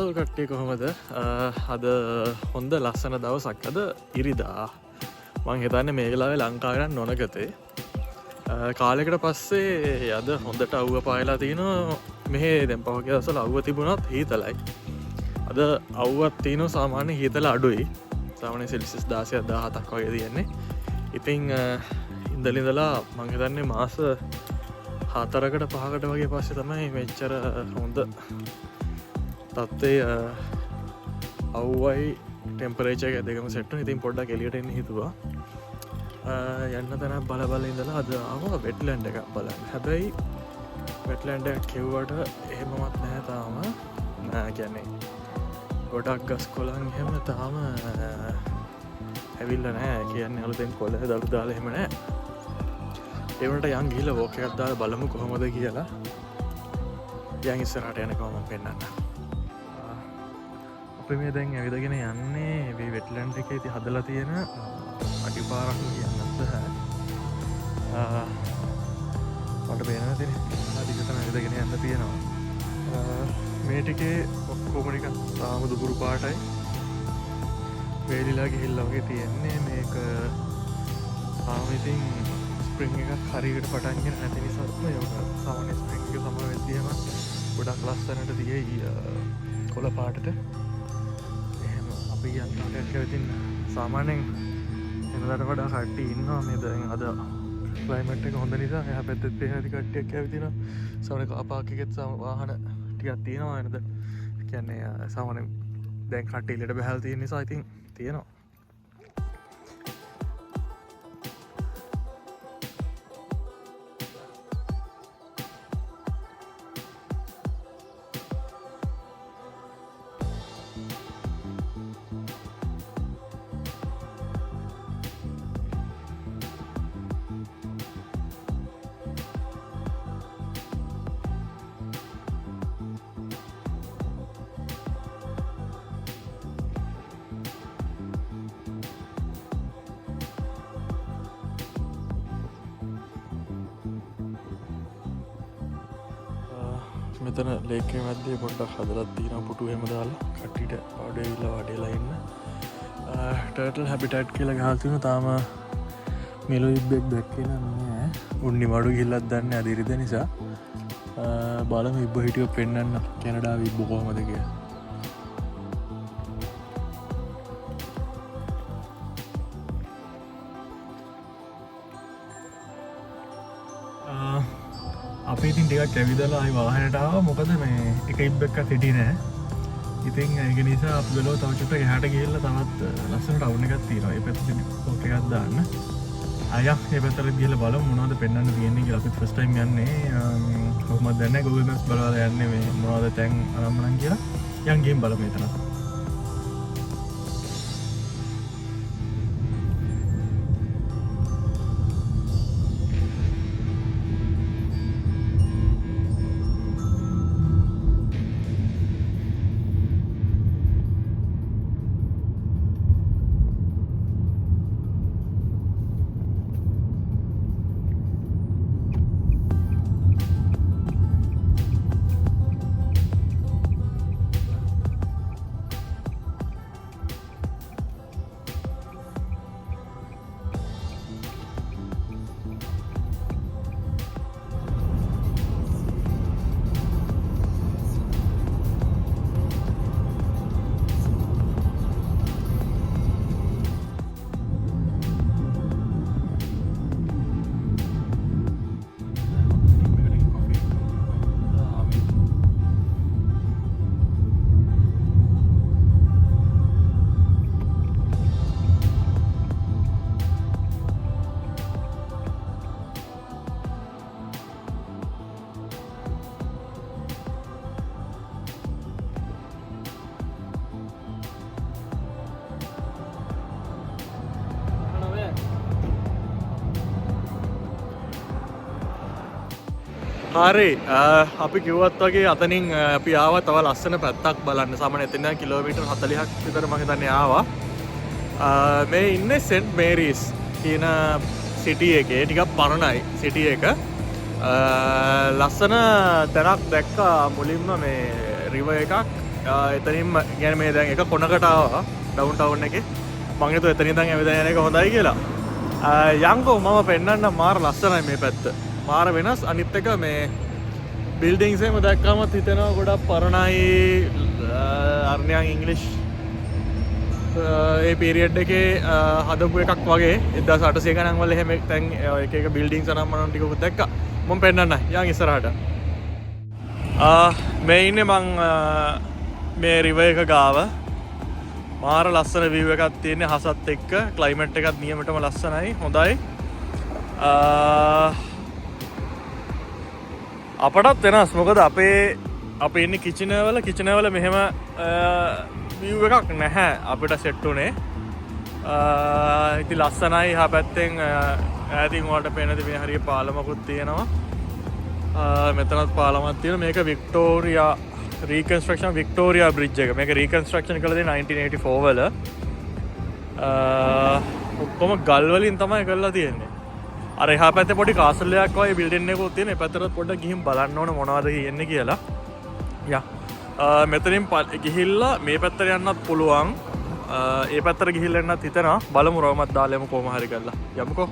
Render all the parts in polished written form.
Hello කට්ටිය කොහොමද අද හොඳ ලස්සන දවසක් අද ඉරිදා මං හිතන්නේ මේ වෙලාවේ ලංකාවෙන් නොනගතේ කාලෙකට පස්සේ අද හොඳට අවුව පායලා තිනවා මෙහෙ දැන් පහුගිය දවස්වල අවුව තිබුණත් හීතලයි අද අවුවක් තිනවා සාමාන්‍ය හීතල අඩුයි සාමාන්‍ය සෙල්සියස් 16ක් 17ක් වගේ තියෙන්නේ ඉතින් ඉඳලා මං හිතන්නේ මාස 4කට 5කට වගේ පස්සේ තමයි මෙච්චර හොඳ තත්ත්වය අවුවයි ටෙම්පරේචර් එක දෙකම සෙට් වෙන. ඉතින් පොඩ්ඩක් එළියට එන්න හිතුවා. යන්න තැනක් බල ඉඳලා අද ආවා වෙට්ලෑන්ඩ් එකක් බලන්න. හැබැයි වෙට්ලෑන්ඩ් එකක් කිව්වට එහෙමවත් නැහැ තාම. කියන්නේ ගොඩක් ගස් කොළන් එහෙම තාම ඇවිල්ලා නැහැ. කියන්නේ අලුතෙන් කොළ දළු දාලා එහෙම නැහැ. ඒ වුණාට යන් ගිහලා වෝක් එකක් දාලා බලමු කොහොමද කියලා. යන් ඉස්සරහට යනකම් මම පෙන්නන්න. අපි මේ දැන් ඇවිදගෙන යන්නේ මේ වෙට්ලෑන්ඩ් එකේ ඉතින් හදලා තියෙන අඩිපාරක් කියන්නත් බෑ. මට පේනවා ඉතින් අදිගටම ඇවිදගෙන යන්න තියෙනවා. මේ ටිකේ ඔක්කොම ටික තාම දුපුරු පාටයි. වේලිලා ගිහිල්ලා වගේ තියෙන්නේ මේක තාම ඉතින් ස්ප්‍රින්ග් එකක් හරියට පටන් ගන්න නැති නිසා තමයි ඔක සාමාන්‍ය ස්ප්‍රින්ග් එක සම වෙද්දිම ගොඩක් ලස්සනට තියෙයි කොළ පාටට. එහෙම අපි යන්නට ඉතින් සාමාන්‍යයෙන් එනදාට වඩා කට්ටිය ඉන්නවා මේ දැන් අද ක්ලයිමේට් එක හොඳ නිසා එහා පැත්තේ පේන ඇති කට්ටියක් ඇවිදිනවා. සාමාන්‍ය කාර් පාක් එකෙත් වාහන ටිකක් තියෙනවා නේද? කියන්නේ සාමාන්‍යයෙන් දැන් කට්ටිය ඉලට බහලා තියෙන නිසා ඉතින් තියෙනවා. මෙතන ලේකේ මැද්දේ පොඩ්ඩක් හදලා තියෙනවා පුටු එහෙම දාලා කට්ටියට වාඩිලා ඉන්න. ටර්ටල් හැබිටට් කියලා ගහලා තියෙනවා. තාම මෙලෝ ඉබ්බෙක් දැක්කේ නෑ. උන්නි වඩු ගිහිල්ලත් දන්නේ අද ඉරිද නිසා. බලමු ඉබ්බ හිටියෝ පෙන්නන්න කැනඩාවේ ඉබ්බ කොහමද කියලා. අපි ඉතින් ටිකක් ඇවිදලා ආයි වාහනයට ආවා. මොකද මේ එක ඉබ්බෙක්වත් හිටියේ නැහැ. ඉතින් ඒක නිසා අපි බැලුවා තව චුට්ටක් එහාට ගිහිල්ලා තවත් ලස්සන ටවුන් එකක් තියෙනවා. ඒ පැත්තට පොක් එකක් දාන්න. ආයෙත් මේ පැත්තට ගිහිල්ලා බලමු මොනවද පෙන්වන්න තියෙන්නේ කියලා. අපි ෆස්ට් ටයිම් යන්නේ. කොහොමද දන්නේ Google Maps බලලා යන්නේ මේ මොනවද තැන් අරම්මනම් කියලා. යන් ගේම් බලමු එතන. හරි අපි කිව්වත් වගේ අතනින් අපි ආවා තව ලස්සන පැත්තක් බලන්න. සාමාන්‍ය එතන කිලෝමීටර් 40ක් විතර මම හිතන්නේ ආවා. මේ ඉන්නේ සෙන්ට් මේරීස් කියන සිටි එකේ. ටිකක් පරණයි සිටි එක. ලස්සන තැනක් දැක්කා මුලින්ම මේ රිවර් එකක් එතනින් ගැන මේ දැන් එක කොනකට ආවා ඩවුන් ටවුන් එකේ මං හිතුවා එතනින් ඉඳන් ඇවිදගෙන යන එක හොඳයි කියලා. යංකෝ මම පෙන්නන්න මාර ලස්සනයි මේ පැත්ත. මාර වෙනස් අනිත් එක මේ බිල්ඩින්ග්ස් එහෙම දැක්කම හිතෙනවා ගොඩක් පරණයි අර්ණයන් ඉංග්ලිෂ් ඒ පීරියඩ් එකේ හදපු එකක් වගේ 1800 ගණන් වල එහෙම දැන් එක එක බිල්ඩින්ග්ස් අනම් මනම් ටිකකුත් දැක්කා. මම පෙන්නන්න යන් ඉස්සරහට. මේ ඉන්නේ මං මේ රිවර් එක ගාව. මාර ලස්සන view එකක් තියෙන්නේ හසත් එක්ක. ක්ලයිමේට් එකත් නියමටම ලස්සනයි. හොඳයි. අපටත් වෙනස්. මොකද අපේ ඉන්නේ කිචන් වල මෙහෙම view එකක් නැහැ අපිට සෙට් උනේ. ඉතින් ලස්සනයි. හා පැත්තෙන් ඈතින් වලට පේනදී මේ හරිය පාලමකුත් තියෙනවා. මෙතනත් පාලමක් තියෙනවා. මේක වික්ටෝරියා රීකන්ස්ට්‍රක්ෂන් වික්ටෝරියා බ්‍රිජ් එක. මේක රීකන්ස්ට්‍රක්ෂන් කළේ 1984 වල. ඔක්කොම ගල් වලින් තමයි කරලා තියෙන්නේ. අර එහා පැත්තේ පොඩි කාසල් එකක් වගේ බිල්ඩින් එකකුත් තියෙන. ඒ පැත්තට පොඩ්ඩක් ගිහින් බලන්න ඕන මොනවද කියන්නේ කියලා. යා. මෙතනින් ගිහිල්ලා මේ පැත්තට යන්නත් පුළුවන්. ඒ පැත්තට ගිහිල්ලා යන්නත් හිතනවා. බලමු රවමත් දාලා යමු කොහොම හරි කරලා. යමුකෝ.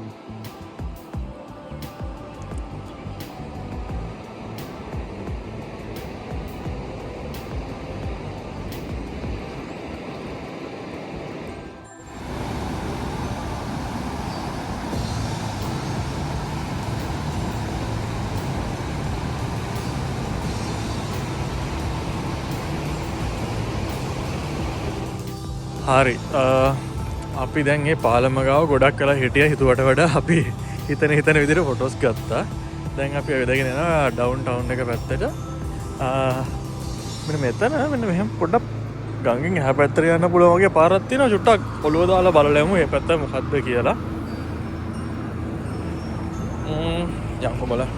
හරි අපි දැන් මේ පාලම ගාව ගොඩක් කලා හිටිය හිතුවට වඩා අපි හිතන විදිහට ෆොටෝස් ගත්තා. දැන් අපි ඇවිදගෙන යනවා ඩවුන් ටවුන් එක පැත්තට. මෙතන මෙන්න මෙහෙම පොඩ්ඩක් ගඟෙන් එහා පැත්තට යන්න පුළුවන් වගේ පාරක් තියෙනවා. චුට්ටක් ඔළුව දාලා බලලමු මේ පැත්ත මොකද්ද කියලා. යම්කෝ බලන්න.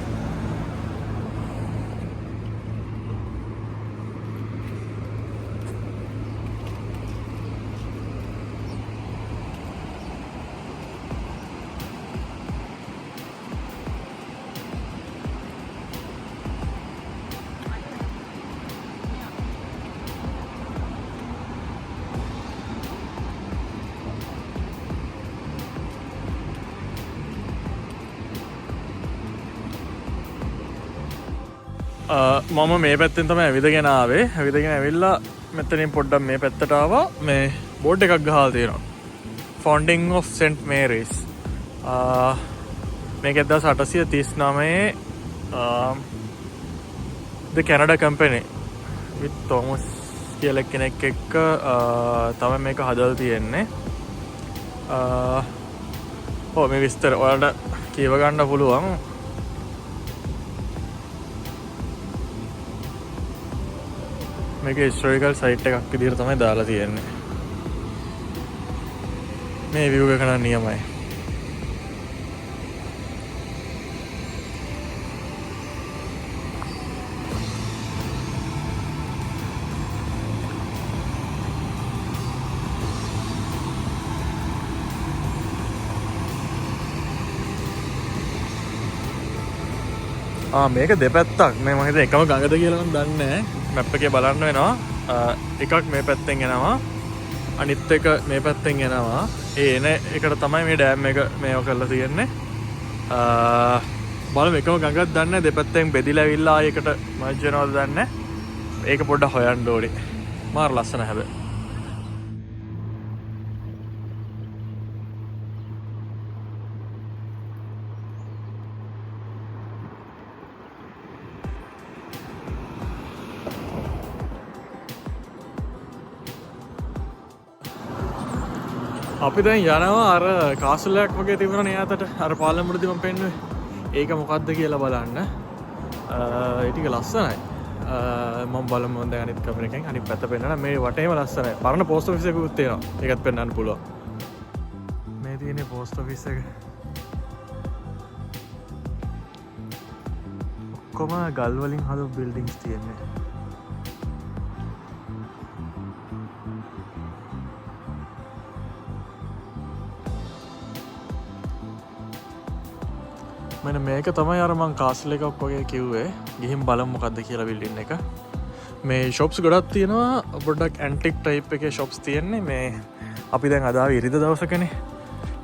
මම මේ පැත්තෙන් තමයි ඇවිදගෙන ආවේ. ඇවිදගෙන ඇවිල්ලා මෙතනින් පොඩ්ඩක් මේ පැත්තට ආවා. මේ බෝඩ් එකක් ගහලා තියෙනවා. Founding of St. Mary's. මේක 1839 the Canada Company with Thomas කියලා කෙනෙක් එක්ක තමයි මේක හදලා තියෙන්නේ. මේ විස්තර ඔයාලට කියව ගන්න පුළුවන්. මේක හිස්ටොරිකල් සයිට් එකක් විදිහට තමයි දාලා තියෙන්නේ. මේ view එක නම් නියමයි. මේක දෙපැත්තක්. මේ මම හිතුවා එකම ගඟද කියලා නම් දන්නේ නැහැ. මැප් එකේ බලන්න වෙනවා. එකක් මේ පැත්තෙන් එනවා. අනිත් එක මේ පැත්තෙන් එනවා. ඒ එන එකට තමයි මේ ඩෑම් එක මේව කරලා තියෙන්නේ. බලමු එකම ගඟක් දන්නේ නැහැ. දෙපැත්තෙන් බෙදිලා ඇවිල්ලා ආයෙකට මර්ජ් වෙනවද දන්නේ නැහැ. ඒක පොඩ්ඩක් හොයන්න ඕනේ. මාර ලස්සන හැබැයි. අපි දැන් යනවා අර කාසලයක් වගේ තිබුණනේ ඈතට අර පාලමුරදී මම පෙන්නුවේ. ඒක මොකද්ද කියලා බලන්න. ඒ ටික ලස්සනයි. මම බලමු දැන් අනිත් කැමරා එකෙන් අනිත් පැත්ත පෙන්නන්න. මේ වටේම ලස්සනයි. පරණ පෝස්ට් ඔෆිස් එකකුත් තියෙනවා. ඒකත් පෙන්වන්න පුළුවන්. මේ තියෙන්නේ පෝස්ට් ඔෆිස් එක. ඔක්කොම ගල් වලින් හදපු බිල්ඩින්ග්ස් තියෙන්නේ. මෙන්න මේක තමයි අර මං කාසල් එකක් වගේ කිව්වේ. ගිහින් බලමු මොකද්ද කියලා බිල්ඩින් එක. මේ ශොප්ස් ගොඩක් තියෙනවා පොඩ්ඩක් ඇන්ටික් ටයිප් එක ශොප්ස් තියෙන්නේ මේ අපි දැන් අදාව ඉරිද දවසකන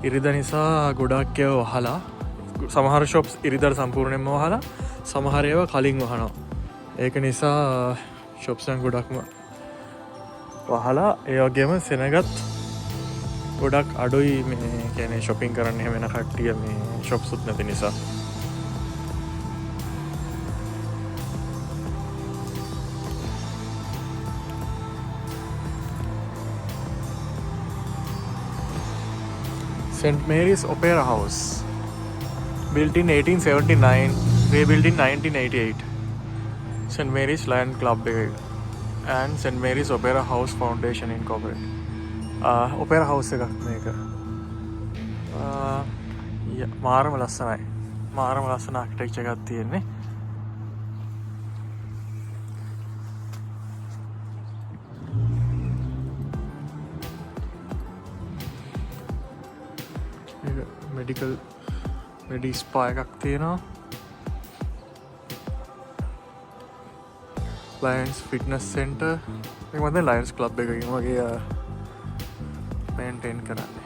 ඉරිද නිසා ගොඩක්යව වහලා සමහර ශොප්ස් ඉරිදර සම්පූර්ණයෙන්ම වහලා සමහරයව කලින් වහනවා ඒක නිසා ශොප්සන් ගොඩක්ම වහලා ඒවගේම සෙනගත් ගොඩක් අඩුයි මේ කැනෙ ශොපින් කරන්න වෙන කට්ටිය මේ ශොප්සුත් නැති නිසා St. Mary's Opera House built in 1879 rebuilt in 1988 St. Mary's Lion Club and St. Mary's Opera House Foundation Incorporated Opera House එකක් මේක මාරම ලස්සනයි මාරම ලස්සන ආකිටෙක්චර් එකක් තියෙන්නේ මෙඩිකල් මෙඩි ස්පා එකක් තියෙනවා ලයන්ස් ෆිට්නස් සෙන්ටර් එක මත ලයන්ස් ක්ලබ් එකකින් වගේ මේන්ටේන් කරන්නේ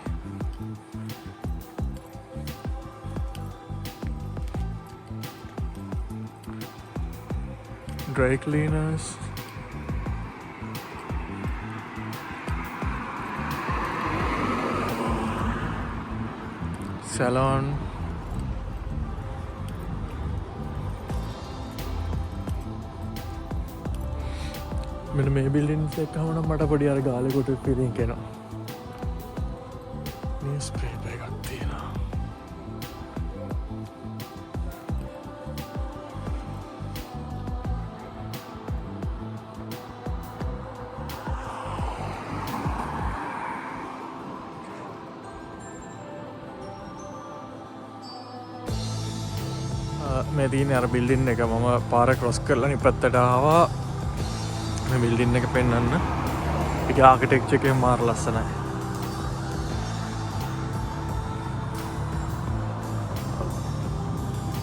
dry cleaners salon මෙන්න මේ බිල්ඩින්ස් එකම නම් මට පොඩි අර ගාලේ කොට ෆීලිං එනවා නිවුස් පේපර් එකක් තියෙනවා මේ තියෙන අර බිල්ඩින් එක මම පාර ක්‍රොස් කරලා නිපැත්තට ආවා මේ බිල්ඩින් එක පෙන්වන්න ඒක ආකිටෙක්චර් එකේ මාර ලස්සනයි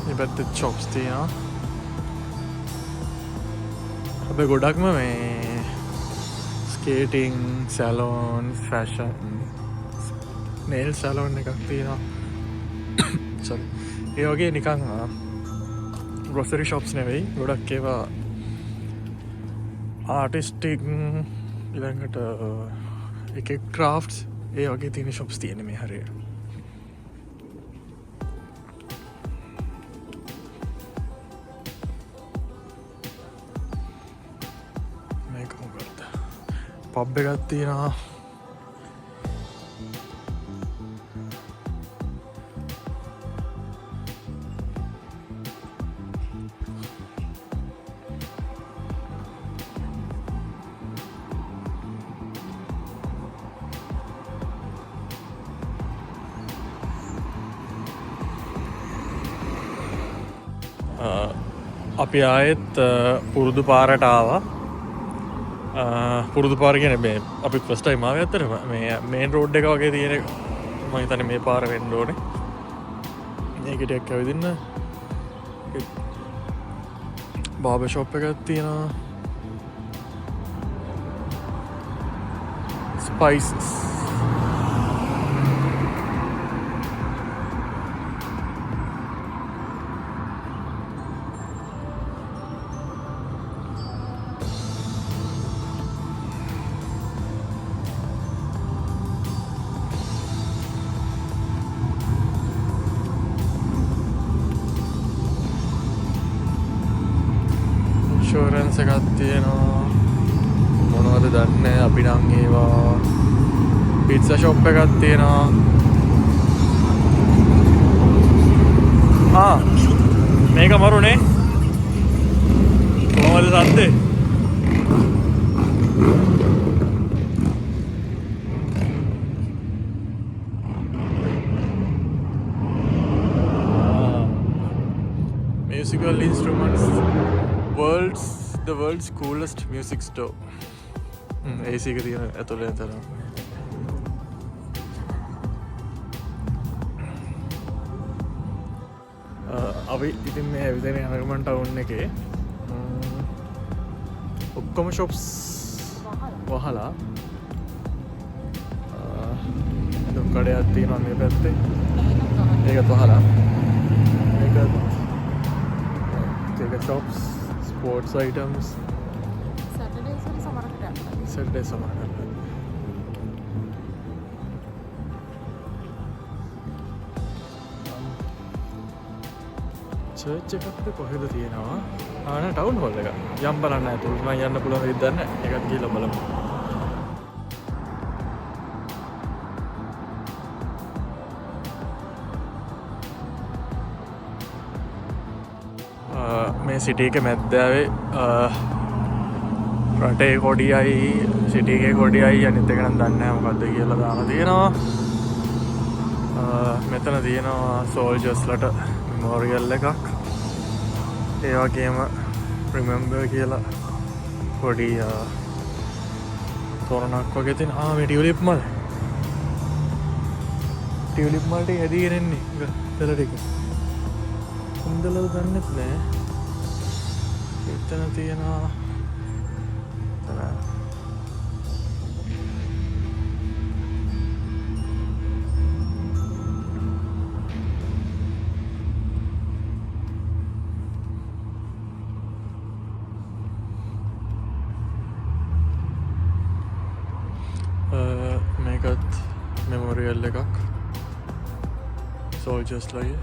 මේ පැත්තේ shops තියෙනවා අපේ ගොඩක්ම මේ skating salon fashion nail salon එකක් තියෙනවා sorry ඒ වගේ නිකන් grocery shops නෙවෙයි ගොඩක් ඒවා ආටිස්ටික් ඊළඟට එක ක්‍රාෆ්ට්ස් ඒ වගේ තියෙන shops තියෙන මේ හරියට මේක මොකක්ද පබ් එකක් තියෙනවා අපි ආයෙත් පුරුදු පාරට ආවා පුරුදු පාර කියන මේ අපි ෆස්ට් ටයිම් ආවේ අතරම මේ මේන් රෝඩ් එක වගේ තියෙන මම හිතන්නේ මේ පාර වෙන්න ඕනේ මේක ටිකක් ඇවිදින්න බාබර් ෂොප් එකක් තියෙනවා ස්පයිසස් ඉන්ෂුරන්ස් එකක් තියෙනවා මොනවද දන්නේ අපි නම් ඒවා පිට්සා ෂොප් එකක් තියෙනවා මේක මරුනේ කොහමද සද්දේ musical instruments the world's coolest music store AC එක තියෙන ඇතුළේ තරම් අපි ඉතින් මේ ඇවිදගෙන යනගමන් ටවුන් එකේ ඔක්කොම ෂොප්ස් වහලා කඩයක් තියෙනවා මේ පැත්තේ ඒකත් වහලා ඒක ෂොප්ස් ස්පෝර්ට්ස් අයිටම්ස් සැටර්ඩේ සමහර චර්ච් එකක්ද කොහෙද තියෙනවා ආන ටවුන් හෝල් එක යම් බලන්න ඇතුළට මම යන්න පුළුවන් වෙයිද දන්නේ නැහැ ඒකත් ගිහලා බලමු මේ සිටි එක මැද්දාවේ රටේ කොඩියයි සිටි එකේ කොඩියයි අනිත් එක නම් දන්නේ නැහැ මොකද්ද කියලා දාලා තියෙනවා මෙතන තියෙනවා සෝල්ජර්ස්ලට මෙමෝරියල් එකක් ඒ වගේම රිමෙම්බර් කියලා පොඩි තොරණක් වගේ තියෙන මේ ටියුලිප් මල් ටික හැදීගෙන එන්නේ තල ටික හොඳලව දන්නෙත් නෑ එතන තියෙනවා මේකත් මෙමෝරියල් එකක් සෝල්ජර්ස්ලගේ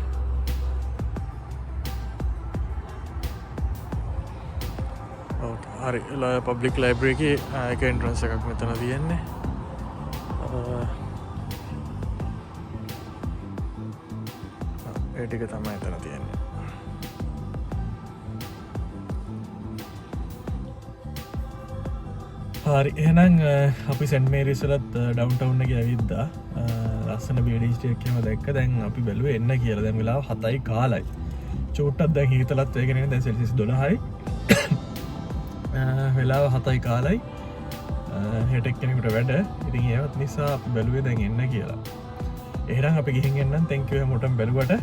හරි පබ්ලික් ලයිබ්‍රරි එක එන්ට්‍රන්ස් එකක් මෙතන තියෙන්නේ ඒ ටික තමයි එතන තියෙන්නේ හරි එහෙනම් අපි සෙන්ට් මේරිස්වලත් ඩවුන්ටවුන් එකේ ඇවිද්දා ලස්සන බීඩිස්ට් එකේම දැක්ක දැන් අපි බැලුවේ එන්න කියලා දැන් වෙලාව 7යි කාලයි චූට්ටක් දැන් හීතලත් වෙගෙන ඉන්නේ දැන් සෙල්සියස් 12යි වෙලාව 7යි කාලයි හෙට එක්කෙනෙකුට වැඩ ඉතින් ඒවත් නිසා අපි බැලුවේ දැන් එන්න කියලා එහෙනම් අපි ගිහින් එන්නම් thank you හැමෝටම බැලුවට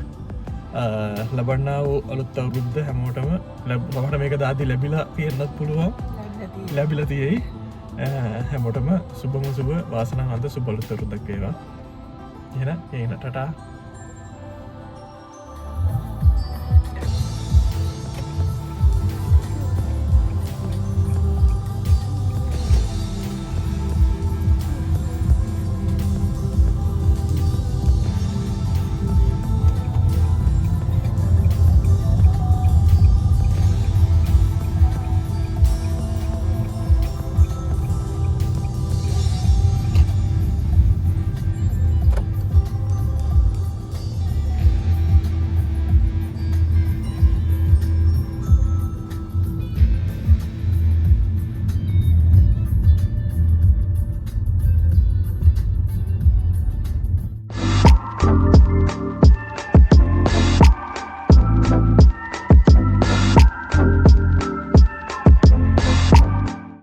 ලබන්නා වූ අලුත් අවුරුද්ද හැමෝටම සමහර මේක දාදී ලැබිලා තියෙන්නත් පුළුවන් ලැබිලා තියෙයි හැමෝටම සුබම සුබ වාසනාවන්ත සුබ අලුත් අවුරුද්දක් වේවා එහෙනම් ටටා